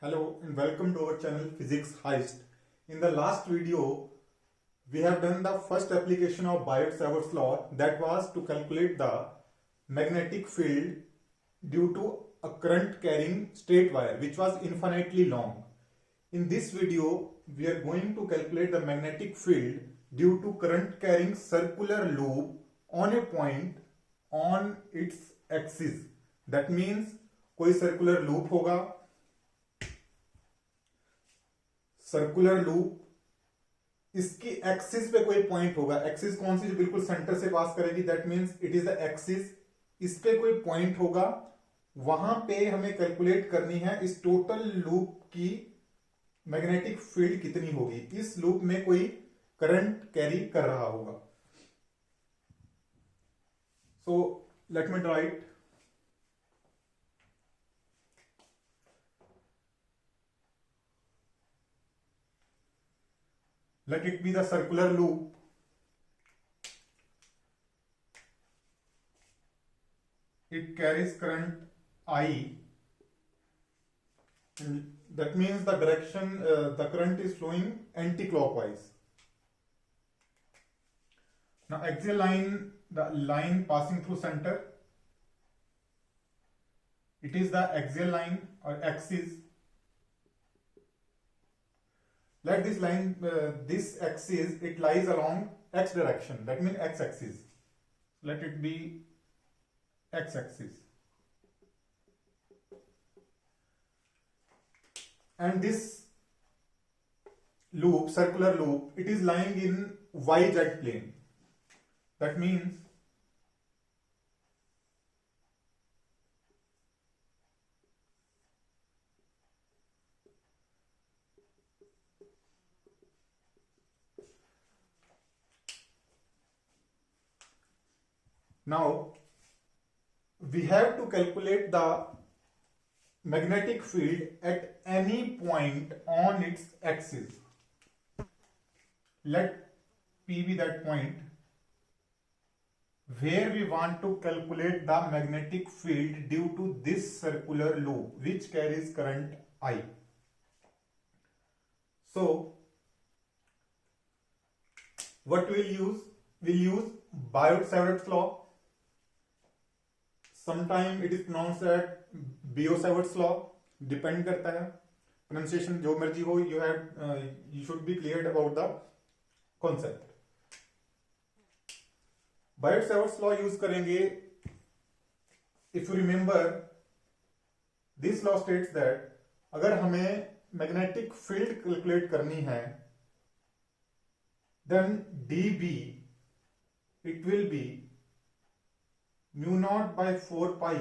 Hello and welcome to our channel Physics Heist. In the last video, we have done the first application of Biot-Savart's law, that was to calculate the magnetic field due to a current carrying straight wire which was infinitely long. In this video, we are going to calculate the magnetic field due to current carrying circular loop on a point on its axis. That means कोई circular loop होगा, circular loop इसकी axis पे कोई point होगा. Axis कौन सी जो बिल्कुल centre से पास करेगी, that means it is the axis. इस पे कोई पॉइंट होगा, वहां पे हमें कैलकुलेट करनी है इस टोटल लूप की मैग्नेटिक फील्ड कितनी होगी. इस लूप में कोई करंट कैरी कर रहा होगा. So let me right. Let it be the circular loop. It carries current I, and that means the direction the current is flowing anti-clockwise. Now axial line, the line passing through center, it is the axial line or axis. Let this line, this axis, it lies along x direction. That means x axis. Let it be x axis. And this loop, circular loop, it is lying in yz plane. That means now we have to calculate the magnetic field at any point on its axis. Let P be that point where we want to calculate the magnetic field due to this circular loop which carries current I. So what we'll use? We'll use Biot-Savart's law. Sometime it is pronounced as Biot-Savart's law. Depend करता है, pronunciation जो मर्जी हो. You should be cleared about the concept. Biot-Savart's law use करेंगे. If you remember, this law states that अगर हमें magnetic field calculate करनी है, then dB it will be mu naught by 4 pi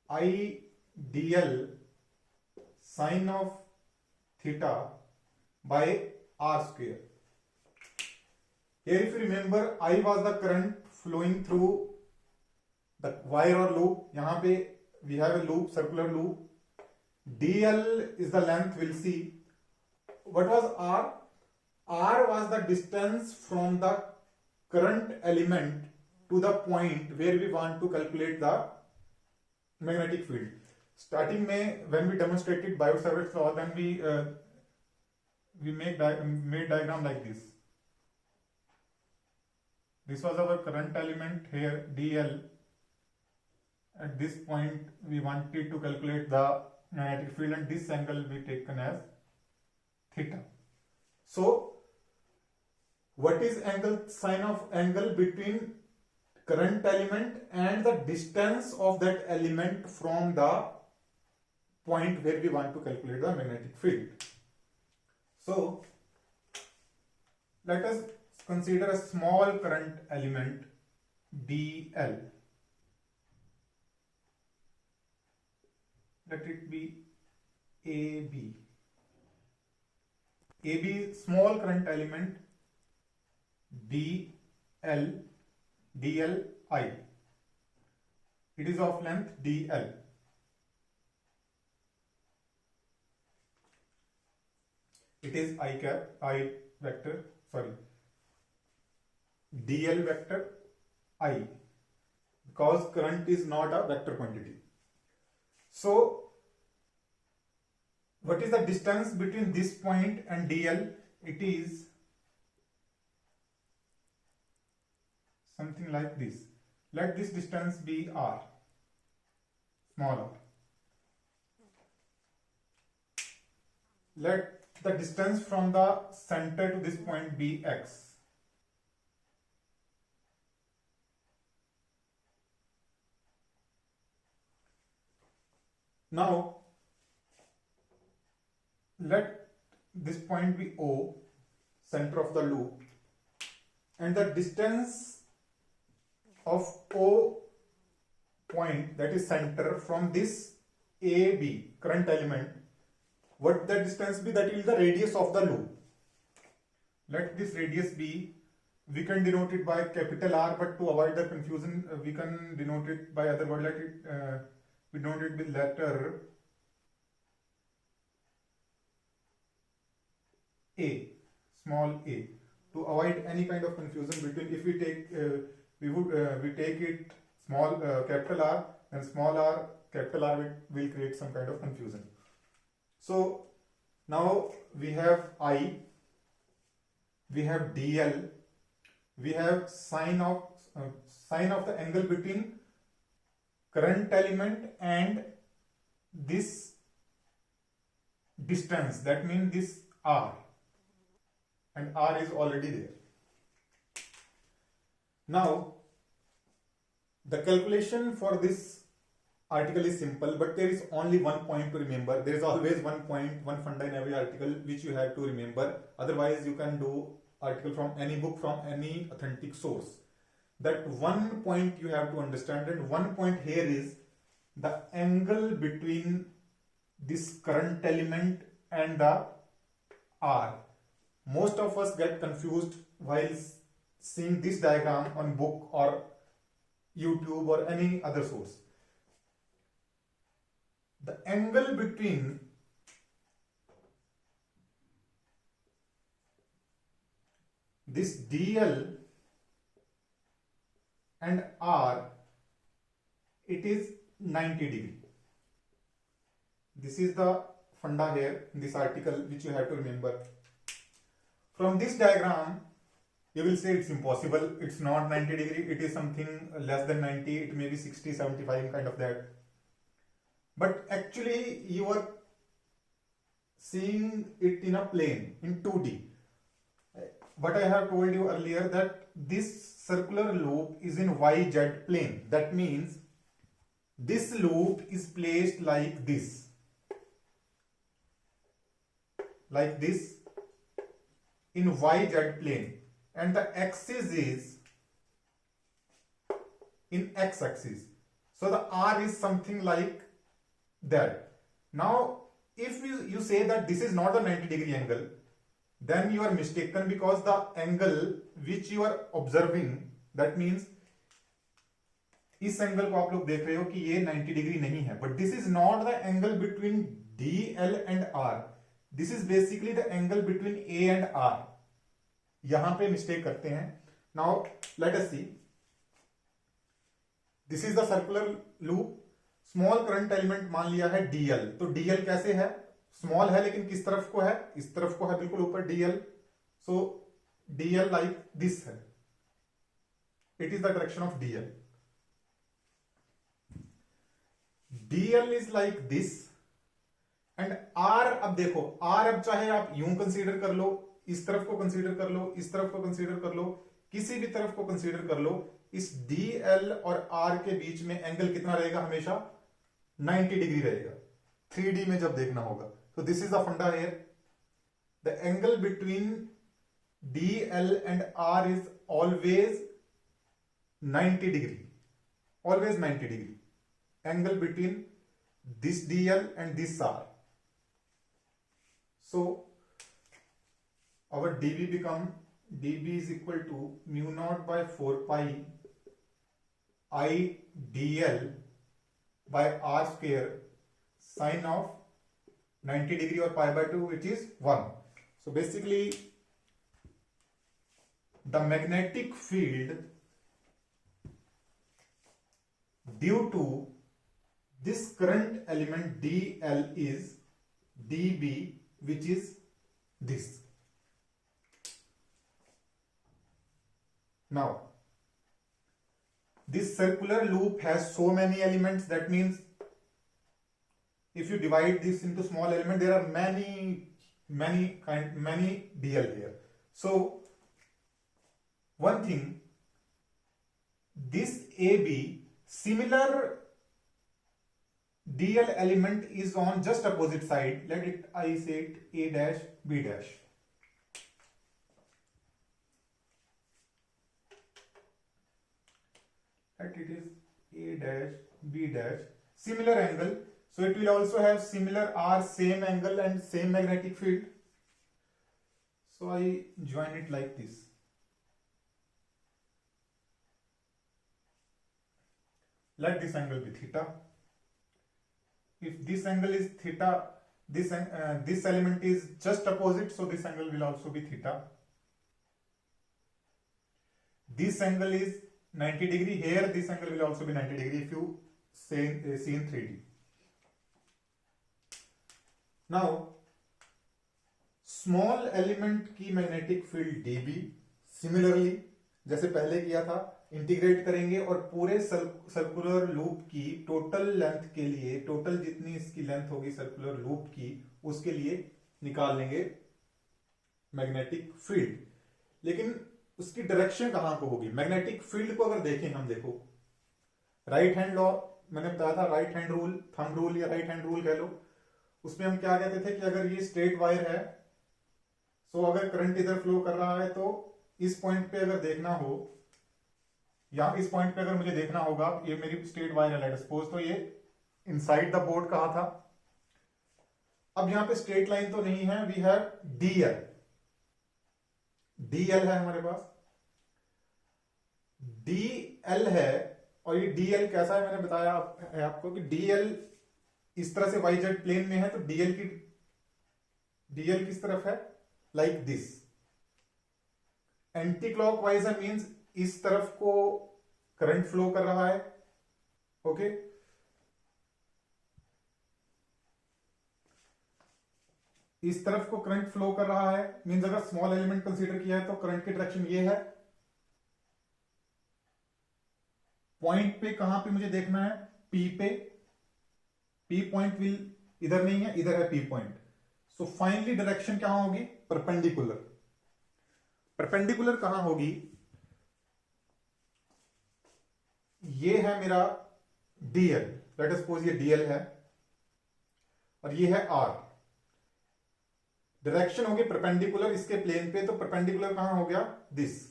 I dl sine of theta by r square. Here if you remember, I was the current flowing through the wire or loop. यहाँ पे we have a loop, circular loop. dl is the length, we'll see. What was r? R was the distance from the current element to the point where we want to calculate the magnetic field. Starting में when we demonstrated Biot-Savart's law, then we made diagram like this. This was our current element here, dl. At this point we wanted to calculate the magnetic field, and this angle will be taken as theta. So what is angle? Sine of angle between current element and the distance of that element from the point where we want to calculate the magnetic field. So let us consider a small current element dl. Let it be AB. AB, small current element dl I. It is of length dl. It is I vector, sorry, dl vector I, because current is not a vector quantity. So what is the distance between this point and dl? It is something like this. Let this distance be r, small r. Let the distance from the center to this point be x. Now, let this point be O, center of the loop, and the distance of O point, that is center, from this AB, current element, what the distance be? That is the radius of the loop. Let this radius be, we can denote it by capital R, but to avoid the confusion, we can denote it by other word. Let it we denote it with letter A, small a, to avoid any kind of confusion between. If we take we take it small capital R and small r, capital R will create some kind of confusion. So now we have I, we have dl, we have sine of the angle between current element and this distance, that means this r, and r is already there. Now the calculation for this article is simple, but there is only one point to remember. There is always one point, one funda in every article which you have to remember. Otherwise you can do article from any book, from any authentic source. That one point you have to understand, and one point here is the angle between this current element and the R. Most of us get confused while seeing this diagram on book or YouTube or any other source. The angle between this DL and R, it is 90 degree. This is the funda here in this article which you have to remember. From this diagram, you will say it's impossible, it's not 90 degree, it is something less than 90, it may be 60, 75, kind of that. But actually you are seeing it in a plane, in 2D. What I have told you earlier, that this circular loop is in YZ plane. That means this loop is placed like this in YZ plane, and the axis is in X axis. So the R is something like that. Now if you say that this is not a 90 degree angle, then you are mistaken, because the angle which you are observing, that means इस angle को आप लोग देख रहे हो कि ये 90 degree नहीं है, but this is not the angle between DL and R. This is basically the angle between A and R. यहां पे मिस्टेक करते हैं. Now let us see. This is the circular loop. Small current element मान लिया है DL. तो DL कैसे है? स्मॉल है, लेकिन किस तरफ को है? इस तरफ को है, बिल्कुल ऊपर DL. So DL like this है. It is the direction of DL. DL is like this. And R, अब देखो, R अब चाहे आप यूं कंसीडर कर लो, इस तरफ को कंसीडर कर लो, इस तरफ को कंसीडर कर लो, किसी भी तरफ को कंसीडर कर लो, इस DL और R के बीच में एंगल कितना रहेगा? हमेशा 90 डिग्री रहेगा. 3D में जब देखना होगा. So this is the funda here. The angle between DL and R is always 90 degree. Always 90 degree. Angle between this DL and this R. So our dB is equal to mu naught by 4 pi I dl by R square sine of 90 degree or pi by 2, which is 1. So basically the magnetic field due to this current element DL is dB, which is this. Now this circular loop has so many elements, that means if you divide this into small element, there are many DL here. So one thing, this AB, similar DL element is on just opposite side. Let it, I say it A dash B dash. Let it is A dash B dash, similar angle. So it will also have similar R, same angle and same magnetic field. So I join it like this. Let this angle be theta. If this angle is theta, this element is just opposite, so this angle will also be theta. This angle is 90 degree. Here this angle will also be 90 degree if you see in 3D. Now small element की magnetic field dB, similarly जैसे पहले किया था, integrate करेंगे और पूरे circular loop की total length के लिए, टोटल जितनी इसकी लेंथ होगी सर्कुलर लूप की, उसके लिए निकाल लेंगे मैग्नेटिक फील्ड. लेकिन उसकी डायरेक्शन कहां को होगी? मैग्नेटिक फील्ड को अगर देखें हम, देखो राइट हैंड लॉ मैंने बताया था, right hand rule, thumb rule या राइट हैंड रूल कह लो, उसमें हम क्या कहते थे कि अगर ये स्ट्रेट वायर है, सो अगर करंट इधर फ्लो कर रहा है तो इस पॉइंट पे अगर देखना हो, या इस पॉइंट पे अगर मुझे देखना होगा, ये मेरी स्ट्रेट वायर है लेट सपोज, तो ये इनसाइड द बोर्ड कहा था. अब यहां पे स्ट्रेट लाइन तो नहीं है, वी हैव डीएल. डीएल है हमारे पास, डीएल है. और ये डीएल कैसा है मैंने बताया है आपको कि डीएल इस तरह से वाई जेड प्लेन में है, तो डीएल किस तरफ है? Like this. एंटी क्लॉकवाइज है, मींस इस तरफ को करंट फ्लो कर रहा है. ओके, इस तरफ को करंट फ्लो कर रहा है, मींस अगर स्मॉल एलिमेंट कंसीडर किया है तो करंट की डायरेक्शन ये है. पॉइंट पे कहां पे मुझे देखना है? पी पे. पी पॉइंट विल इधर नहीं है, इधर है P point. So finally direction क्या होगी? परपेंडिकुलर. परपेंडिकुलर कहां होगी? ये है मेरा डीएल, लेट अस सपोज ये डीएल है और ये है आर. डायरेक्शन होगी परपेंडिकुलर इसके प्लेन पे, तो परपेंडिकुलर कहां हो गया? This.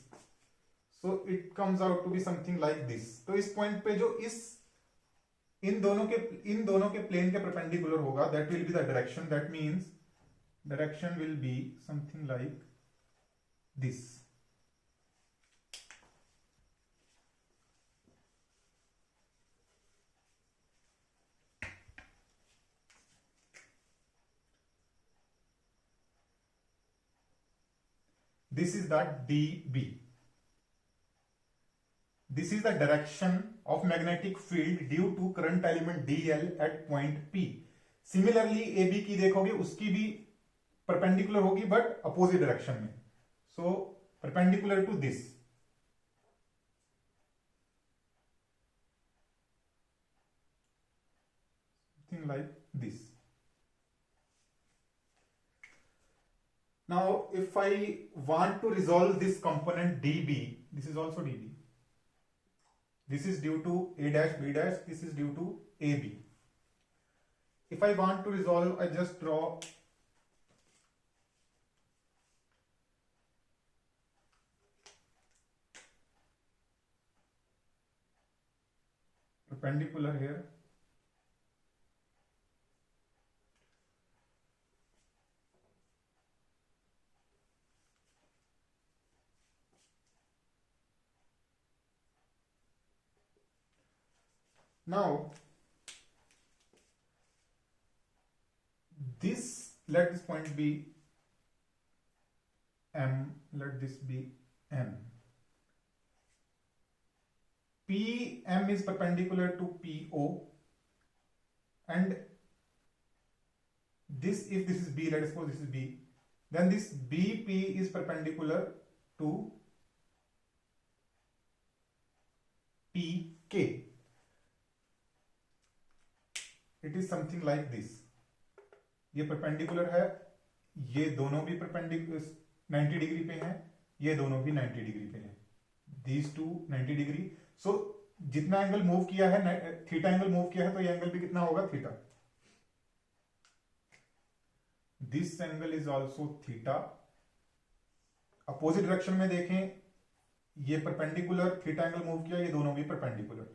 So it comes out to be something like this. तो इस पॉइंट पे जो इन दोनों के प्लेन के परपेंडिकुलर होगा, that will be the direction. That means direction will be something like this. This is the dB. This is the direction of magnetic field due to current element dl at point P. Similarly AB की देखोगे, उसकी भी perpendicular होगी but opposite direction में. So perpendicular to this. Something like this. Now if I want to resolve this component dB, this is also dB. This is due to A dash B dash, this is due to AB. If I want to resolve, I just draw perpendicular here. Now this, let this point be M, let this be N. PM is perpendicular to PO and this, if this is B, let us suppose this is B, then this BP is perpendicular to PK. It is something like this. ये perpendicular है, ये दोनों भी perpendicular 90 degree पे हैं, ये दोनों भी 90 डिग्री पे हैं, these two 90 डिग्री. सो जितना एंगल मूव किया है, थीटा एंगल मूव किया है, तो ये एंगल भी कितना होगा, theta. This angle is also theta. Opposite direction में देखें, ये परपेंडिकुलर थीटा एंगल मूव किया, ये दोनों भी perpendicular.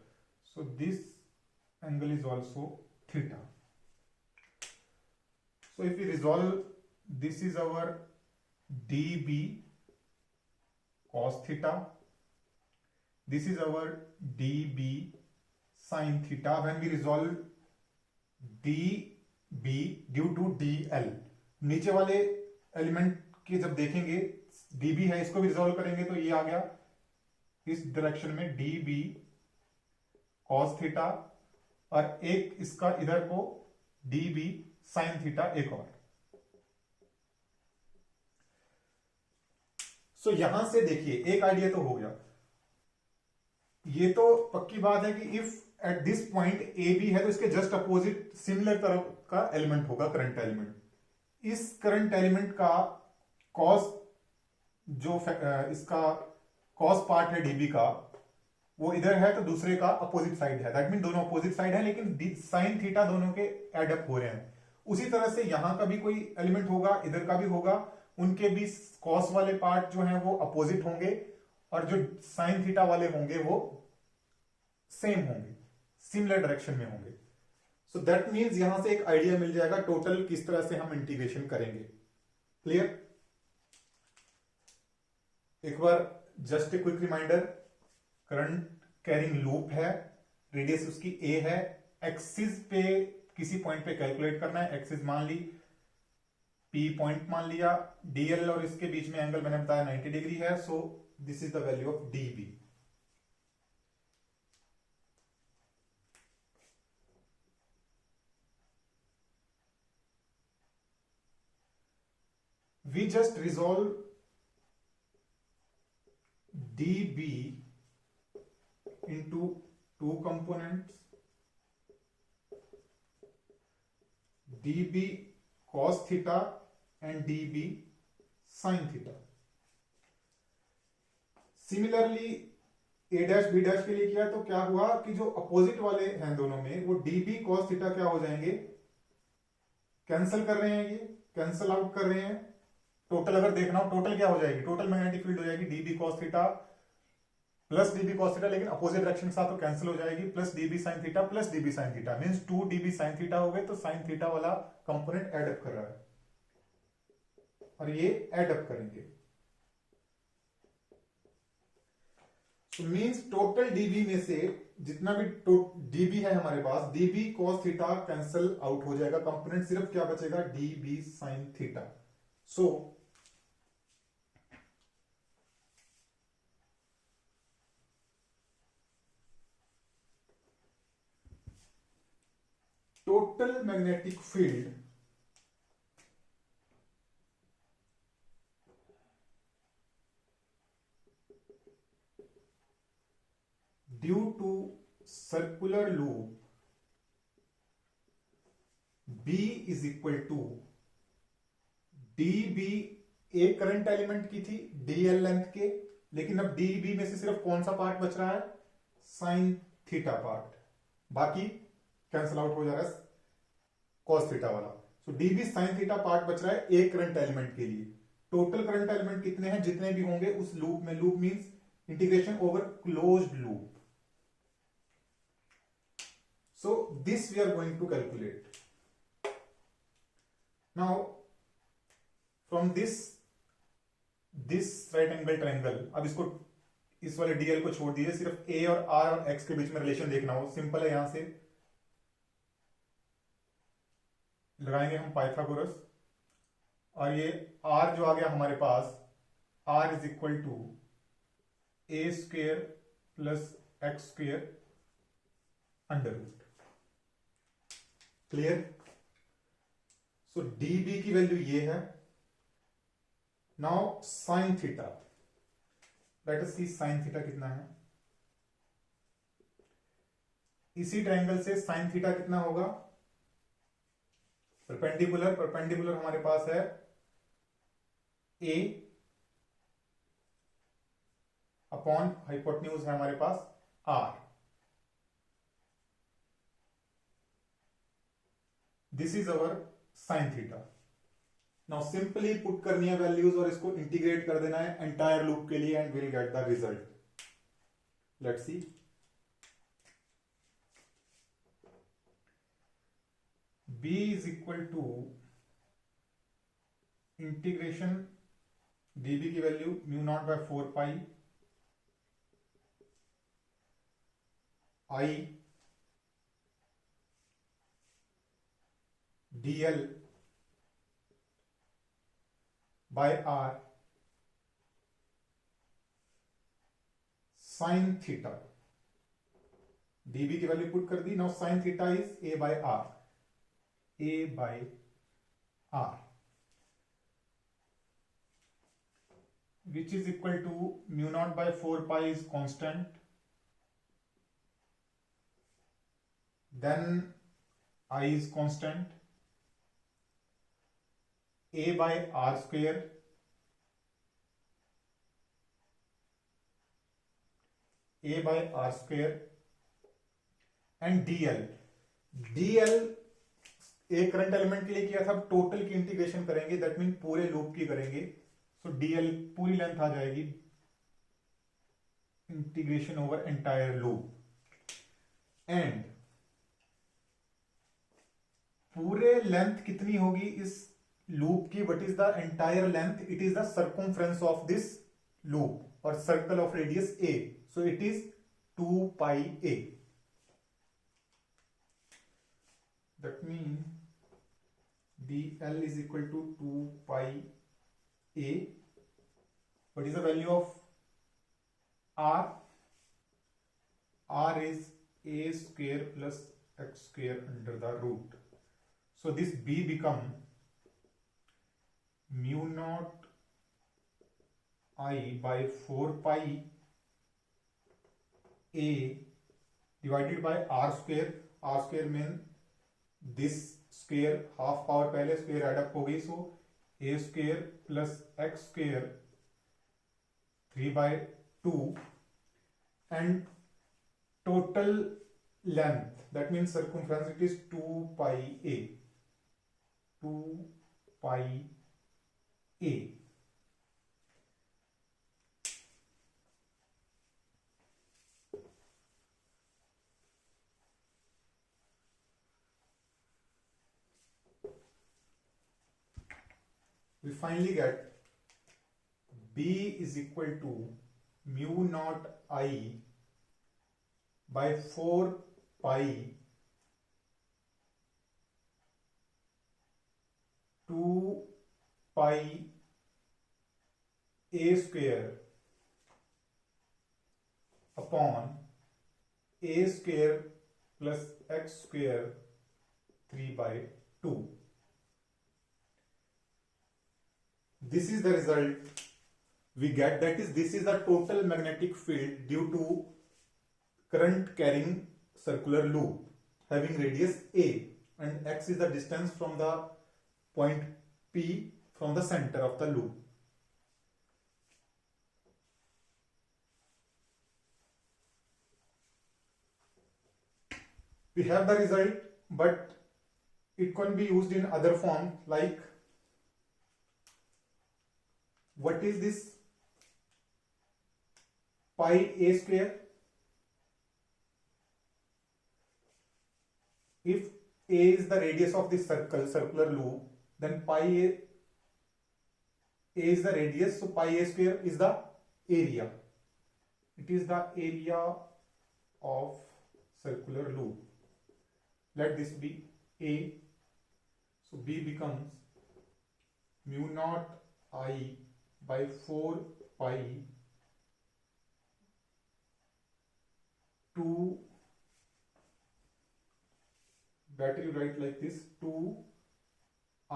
So this angle is also theta. So if we resolve, this is our dB cos theta, this is our dB sin theta. when we resolve dB due to dl, नीचे वाले element के जब देखेंगे dB है, इसको भी resolve करेंगे तो ये आ गया इस डायरेक्शन में dB cos theta, और एक इसका इधर को dB sin theta एक और. सो यहां से देखिए एक आइडिया तो हो गया. ये तो पक्की बात है कि if at this point A B है तो इसके जस्ट अपोजिट सिमिलर तरफ का एलिमेंट होगा करंट एलिमेंट. इस करंट एलिमेंट का कॉस, जो इसका कॉस पार्ट है डीबी का, वो इधर है, तो दूसरे का अपोजिट साइड है. दैट मीन दोनों अपोजिट साइड है, लेकिन साइन थीटा दोनों के एडअप हो रहे हैं. उसी तरह से यहां का भी कोई एलिमेंट होगा, इधर का भी होगा, उनके भी कॉस वाले पार्ट जो हैं वो अपोजिट होंगे, और जो साइन थीटा वाले होंगे वो सेम होंगे, सिमिलर डायरेक्शन में होंगे. सो दैट मींस यहां से एक आइडिया मिल जाएगा टोटल किस तरह से हम इंटीग्रेशन करेंगे. क्लियर? एक बार just a quick reminder, current carrying loop है, रेडियस उसकी ए है, एक्सिस पे किसी पॉइंट पे कैलकुलेट करना है. एक्सिस मान ली, पी पॉइंट मान लिया, डीएल और इसके बीच में एंगल मैंने बताया 90 डिग्री है. So this is the value of dB. we just resolve dB into two components, dB cos theta and dB sin theta. Similarly a dash b dash के लिए किया तो क्या हुआ कि जो अपोजिट वाले हैं दोनों में, वो dB cos theta क्या हो जाएंगे, कैंसिल कर रहे हैं, ये कैंसिल आउट कर रहे हैं. टोटल अगर देखना हो, टोटल क्या हो जाएगी, टोटल मैग्नेटिक फील्ड हो जाएगी dB cos theta plus dB cos theta, लेकिन अपोजिट डायरेक्शन के साथ तो कैंसिल हो जाएगी, plus dB sin theta plus dB sin theta means 2 dB sin theta हो गए. तो sin theta वाला कंपोनेंट एड अप कर रहा है, और ये एड अप करेंगे. तो मींस टोटल dB में से जितना भी dB है हमारे पास, dB cos theta cancel out हो जाएगा, कंपोनेंट सिर्फ क्या बचेगा, dB sin theta. So total magnetic field due to circular loop B is equal to dB, एक करंट एलिमेंट की थी dl लेंथ के, लेकिन अब dB में से सिर्फ कौन सा पार्ट बच रहा है, साइन थीटा पार्ट, बाकी कैंसिल आउट हो जा रहा है cos थीटा वाला. सो dB साइन थीटा पार्ट बच रहा है एक करंट एलिमेंट के लिए. टोटल करंट एलिमेंट कितने हैं, जितने भी होंगे उस लूप में, loop means integration over closed loop. So this we are going to calculate. Now from this right angle triangle, अब इसको, इस वाले डीएल को छोड़ दीजिए, सिर्फ ए और आर और एक्स के बीच में रिलेशन देखना हो, सिंपल है. यहां से लगाएंगे हम पाइथागोरस, और ये आर जो आ गया हमारे पास, R is equal to A square plus x square under root. Clear? So D B की वैल्यू ये है. Now sine theta, let us see sine theta कितना है. इसी ट्रायंगल से साइन थीटा कितना होगा, परपेंडिकुलर. परपेंडिकुलर हमारे पास है ए अपॉन हाइपोटेन्यूज है हमारे पास R. This is our sine theta. Now simply put करनी है वैल्यूज और इसको इंटीग्रेट कर देना है एंटायर लूप के लिए and will get the result. Let's see. b is equal to integration db की value mu naught by 4 pi i dl by r sine theta. db की वैल्यू पुट कर दी. Now sine theta is a by r. a by r which is equal to mu naught by 4 pi is constant, then I is constant, a by r square and dl एक current element के लिए किया था. Total की integration करेंगे, that mean पूरे loop की करेंगे. सो डीएल पूरी लेंथ आ जाएगी integration over entire loop. And पूरे लेंथ कितनी होगी इस लूप की, what is the entire length? It is the circumference of this loop और circle of radius a. So it is 2 pi a. That means dl is equal to 2 pi a. What is the value of r? R is a square plus x square under the root. So this b become mu naught I by 4 pi a divided by r square. R square mean this square half power पहले square add up हो गई. So A square plus x square 3/2 and total length that means circumference it is 2 pi a. 2 pi a. We finally get b is equal to mu naught I by 4 pi 2 pi a square upon a square plus x square 3/2. This is the result we get, that is this is the total magnetic field due to current carrying circular loop having radius a, and x is the distance from the point P from the center of the loop. We have the result, but it can be used in other form, like what is this pi a square? If a is the radius of this circular loop, then pi a is the radius, so pi a square is the area. It is the area of circular loop. Let this be a. So b becomes mu naught I by 4 pi 2, better you write like this, 2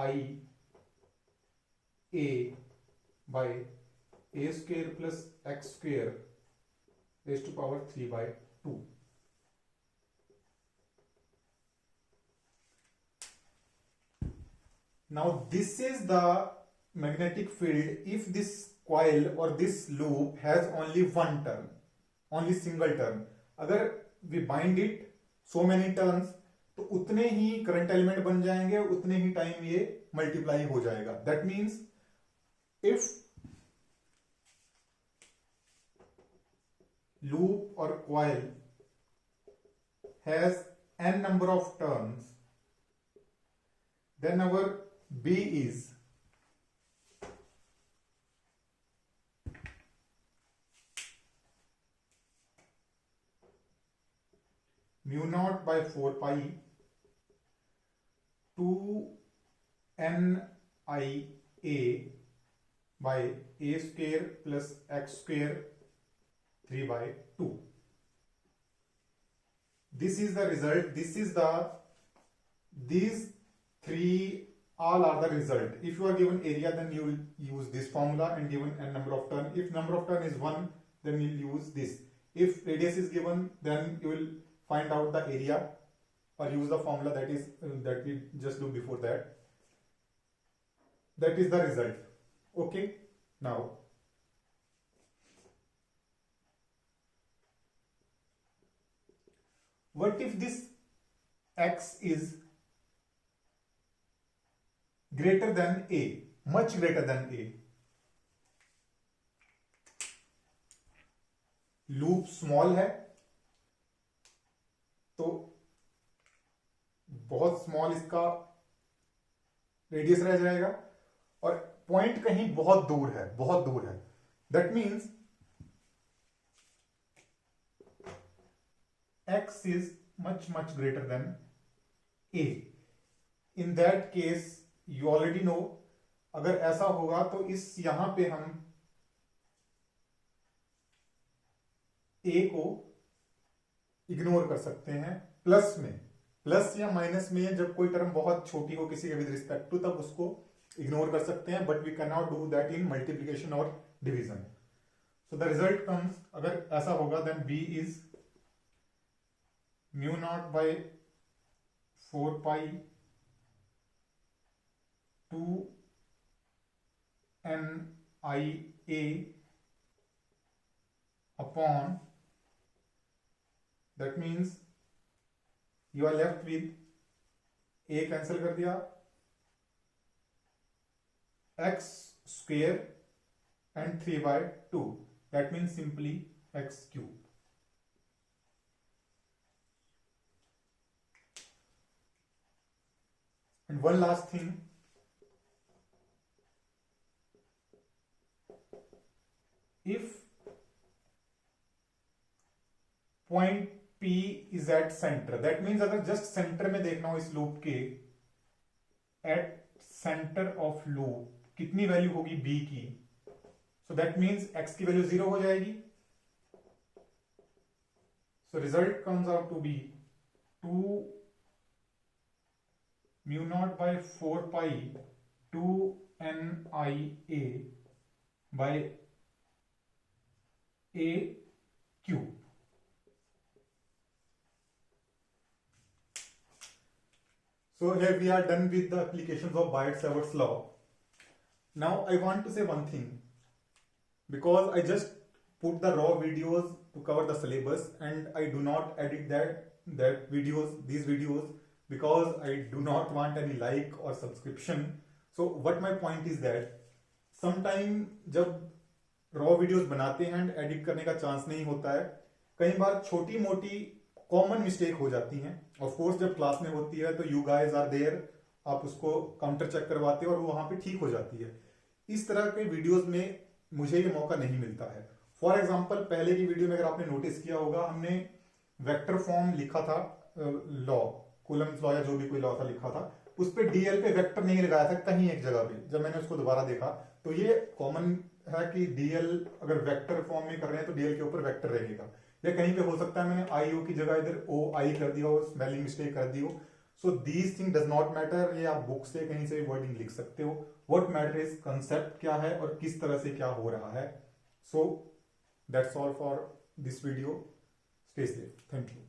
I a by a square plus x square raise to power 3/2. Now this is the magnetic field if this coil or this loop has only one turn, only single turn. अगर we bind it so many turns तो उतने ही current element बन जाएंगे, उतने ही time ये multiply हो जाएगा. That means if loop or coil has n number of turns, then our B is mu naught by 4 pi 2 n I a by a square plus x square 3/2. This is the result. These three all are the result. If you are given area, then you will use this formula, and given n number of turn. If number of turn is 1, then you will use this. If radius is given, then you will find out the area or use the formula that we just do before that. That is the result. Okay. Now what if this x is greater than a, much greater than a? Loop small है तो बहुत small इसका radius रह जाएगा और point कहीं बहुत दूर है, बहुत दूर है. That means x is much greater than a. In that case you already know, अगर ऐसा होगा तो इस यहां पे हम a को इग्नोर कर सकते हैं. प्लस में, प्लस या माइनस में जब कोई टर्म बहुत छोटी हो किसी के विद रिस्पेक्ट टू, तब उसको इग्नोर कर सकते हैं. But we can not do that in multiplication और division. So the result comes, अगर ऐसा होगा देन b इज mu naught by 4 pi 2 n I a upon, that means you are left with a cancel कर दिया, x square and 3/2, that means simply x cube. And one last thing, if point P is at center, that means अगर just center में देखना हो इस loop के, at center of loop कितनी value होगी B की, so that means x की वैल्यू 0 हो जाएगी. So result comes out to be 2 mu naught by 4 pi 2 n I a by a cube. So here we are done with the applications of Biot-Savart's law. Now I want to say one thing, because I just put the raw videos to cover the syllabus and I do not edit these videos because I do not want any like or subscription. So what my point is that sometime जब raw videos बनाते हैं and edit करने का chance नहीं होता है, कई बार छोटी मोटी कॉमन मिस्टेक हो जाती हैं. ऑफ कोर्स जब क्लास में होती है तो यू गाइज आर देयर, आप उसको काउंटर चेक करवाते हो और वो वहां पे ठीक हो जाती है. इस तरह के वीडियोस में मुझे ये मौका नहीं मिलता है. फॉर एग्जांपल पहले की वीडियो में अगर आपने नोटिस किया होगा, हमने वेक्टर फॉर्म लिखा था, लॉ कूलम्स लॉ या जो भी कोई लॉ था लिखा था, उस पे डीएल पे वेक्टर नहीं लगाया था कहीं एक जगह पे. जब मैंने उसको दोबारा देखा तो ये कॉमन है कि डीएल अगर वेक्टर फॉर्म में कर रहे हैं तो डीएल के ऊपर वेक्टर रहेगा. या कहीं पे हो सकता है मैंने आई ओ की जगह इधर ओ आई कर दिया हो, स्पेलिंग मिस्टेक कर दी हो. So these thing does not matter, ये आप बुक से कहीं से भी वर्डिंग लिख सकते हो। व्हाट मैटर इज कंसेप्ट क्या है और किस तरह से क्या हो रहा है। So that's all for this video. Stay safe, thank you.